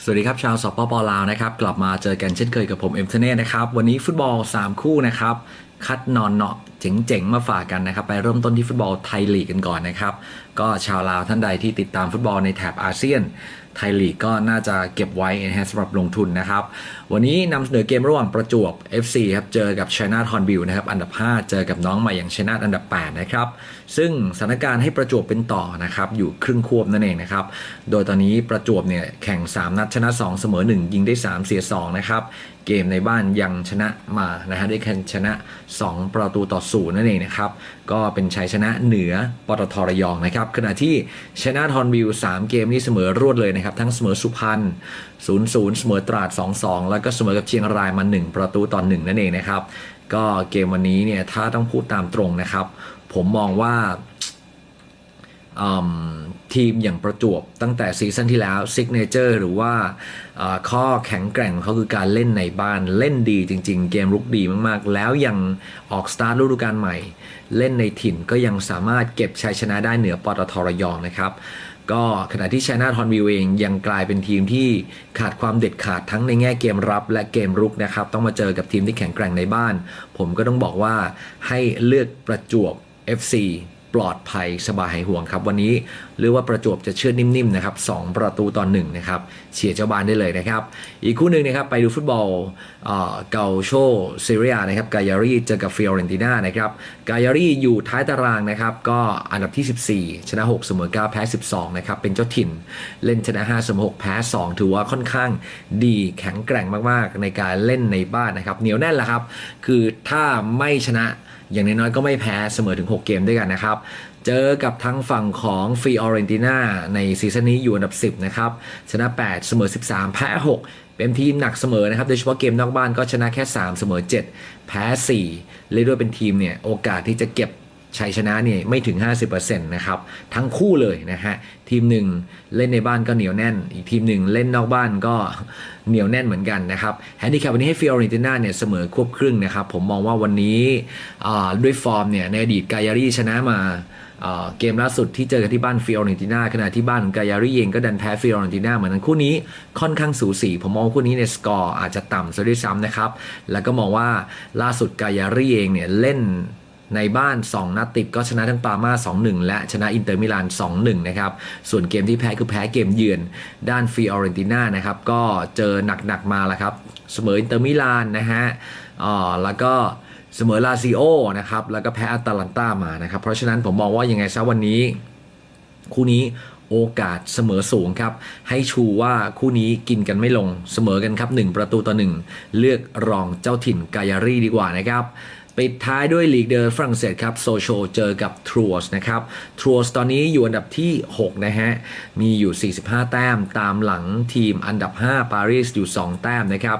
สวัสดีครับชาวสปปลาวนะครับกลับมาเจอกันเช่นเคยกับผมเอ็มเทเน่นะครับวันนี้ฟุตบอล3คู่นะครับคัดนอนเนาะเจ๋งๆมาฝากกันนะครับไปเริ่มต้นที่ฟุตบอลไทยลีกกันก่อนนะครับก็ชาวลาวท่านใดที่ติดตามฟุตบอลในแถบอาเซียนไทยลีกก็น่าจะเก็บไว้นะฮะสำหรับลงทุนนะครับวันนี้นำเสนอเกมระหว่างประจวบ FC ครับเจอกับชัยนาทฮอนบิลนะครับอันดับ5เจอกับน้องใหม่อย่างชัยนาทอันดับ8นะครับซึ่งสถานการณ์ให้ประจวบเป็นต่อนะครับอยู่ครึ่งควบนั่นเองนะครับโดยตอนนี้ประจวบเนี่ยแข่ง3นัดชนะ2เสมอ1ยิงได้3เสีย2นะครับเกมในบ้านยังชนะมานะฮะได้แค่ชนะ2ประตูต่อ0นั่นเองนะครับก็เป็นชัยชนะเหนือปตทระยองนะครับขณะที่ชัยนาทฮอนบิล3เกมนี้เสมอรวดเลยนะครับทั้งเสมอสุพรรณ0-0เสมอตราด2-2แล้วก็เสมอกับเชียงรายมา1ประตูต่อ1นั่นเองนะครับก็เกมวันนี้เนี่ยถ้าต้องพูดตามตรงนะครับผมมองว่าทีมอย่างประจวบตั้งแต่ซีซั่นที่แล้วซิกเนเจอร์หรือว่าข้อแข็งแกร่งของเขาคือการเล่นในบ้านเล่นดีจริงๆเกมรุกดีมากๆแล้วยังออกสตาร์ทฤดูกาลใหม่เล่นในถิ่นก็ยังสามารถเก็บชัยชนะได้เหนือปตทระยองนะครับก็ขณะที่ชัยนาทฮอนบิลเองยังกลายเป็นทีมที่ขาดความเด็ดขาดทั้งในแง่เกมรับและเกมรุกนะครับต้องมาเจอกับทีมที่แข็งแกร่งในบ้านผมก็ต้องบอกว่าให้เลือกประจวบ FCปลอดภัยสบายหายห่วงครับวันนี้หรือว่าประจวบจะเชื่อนิ่มๆนะครับ2ประตูต่อ1นะครับเชียร์เจ้าบ้านได้เลยนะครับอีกคู่หนึ่งนะครับไปดูฟุตบอลเกาโชซีเรียนะครับกายารีเจอกับฟิออเรนติน่านะครับกายารีอยู่ท้ายตารางนะครับก็อันดับที่14ชนะ6เสมอ9แพ้12นะครับเป็นเจ้าถิ่นเล่นชนะ5เสมอ6แพ้2ถือว่าค่อนข้างดีแข็งแกร่งมากๆในการเล่นในบ้านนะครับเหนียวแน่นแหละครับคือถ้าไม่ชนะอย่างน้อยๆก็ไม่แพ้เสมอถึง6เกมด้วยกันนะครับเจอกับทางฝั่งของฟิออเรนติน่าในซีซั่นนี้อยู่อันดับ10นะครับชนะ8เสมอ13แพ้6เป็นทีมหนักเสมอนะครับโดยเฉพาะเกมนอกบ้านก็ชนะแค่3เสมอ7แพ้4เลยด้วยเป็นทีมเนี่ยโอกาสที่จะเก็บชัยชนะเนี่ยไม่ถึง 50% นะครับทั้งคู่เลยนะฮะทีมหนึ่งเล่นในบ้านก็เหนียวแน่นอีกทีมหนึ่งเล่นนอกบ้านก็เหนียวแน่นเหมือนกันนะครับแฮนดิแคปวันนี้ให้ฟิออเรนติน่าเนี่ยเสมอควบครึ่งนะครับผมมองว่าวันนี้ด้วยฟอร์มเนี่ยในอดีตกายารีชนะมาเกมล่าสุดที่เจอกันที่บ้านฟิออเรนติน่าขณะที่บ้านของกายารีเองก็ดันแพ้ฟิออเรนติน่าเหมือนกันคู่นี้ค่อนข้างสูสีผมมองคู่นี้ในสกอร์อาจจะต่ำซะด้วยซ้ำนะครับแล้วก็มองว่าล่าสุดกายารีเองเนี่ยเล่นในบ้าน2นัดติดก็ชนะทั้งปาม่า 2-1 และชนะอินเตอร์มิลาน 2-1 นะครับส่วนเกมที่แพ้คือแพ้เกมเยือนด้านฟิออเรนติน่านะครับก็เจอหนักๆมาแล้วครับเสมออินเตอร์มิลานนะฮะแล้วก็เสมอลาซิโอนะครับแล้วก็แพ้อาตาลันตามานะครับเพราะฉะนั้นผมมองว่ายังไงซะวันนี้คู่นี้โอกาสเสมอสูงครับให้ชูว่าคู่นี้กินกันไม่ลงเสมอกันครับ1ประตูต่อ1เลือกรองเจ้าถิ่นกายารีดีกว่านะครับปิดท้ายด้วยลีกเดอฝรั่งเศสครับโซโชเจอกับทรูสนะครับทรูสตอนนี้อยู่อันดับที่6นะฮะมีอยู่45แต้มตามหลังทีมอันดับ5ปารีสอยู่2แต้มนะครับ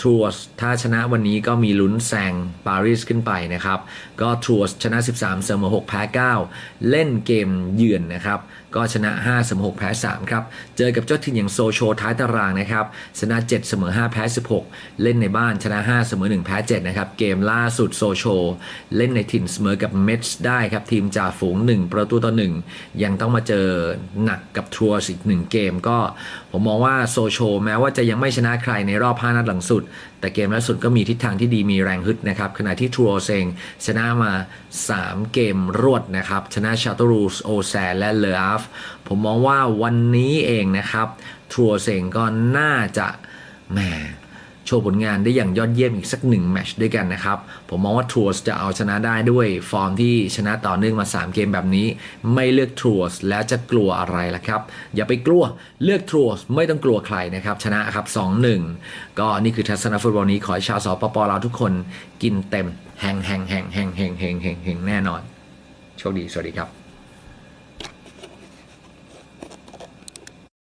ทรูสถ้าชนะวันนี้ก็มีลุ้นแซงปารีสขึ้นไปนะครับก็ทรูสชนะ13เสมอ6แพ้9เล่นเกมเยือนนะครับก็ชนะ5เสมอ6แพ้3ครับเจอกับเจ้าถิ่นอย่างโซโชท้ายตารางนะครับชนะ7เสมอ5แพ้16เล่นในบ้านชนะ5เสมอ1แพ้7นะครับเกมล่าสุดโซโชเล่นในถิ่นเสมอกับเมทส์ได้ครับทีมจ่าฝูง1ประตูต่อ1ยังต้องมาเจอหนักกับทรูสอีก1เกมก็ผมมองว่าโซโชแม้ว่าจะยังไม่ชนะใครในรอบ5นัดหลังสุดแต่เกมล่าสุดก็มีทิศทางที่ดีมีแรงฮึดนะครับขณะที่ทรูสเองชนะมา3เกมรวดนะครับชนะชาโตรูสโอแซนและเลออาฟผมมองว่าวันนี้เองนะครับทรูสเองก็น่าจะแหมโชว์ผลงานได้อย่างยอดเยี่ยมอีกสัก1แมตช์ด้วยกันนะครับผมมองว่าทรูสจะเอาชนะได้ด้วยฟอร์มที่ชนะต่อเนื่องมา3เกมแบบนี้ไม่เลือกทรูสแล้วจะกลัวอะไรล่ะครับอย่าไปกลัวเลือกทรูสไม่ต้องกลัวใครนะครับชนะครับ 2-1 ก็นี่คือทัศนฟุตบอลนี้ขอให้ชาวสปปลาวทุกคนกินเต็มแห่งแน่นอนโชคดีสวัสดีครับ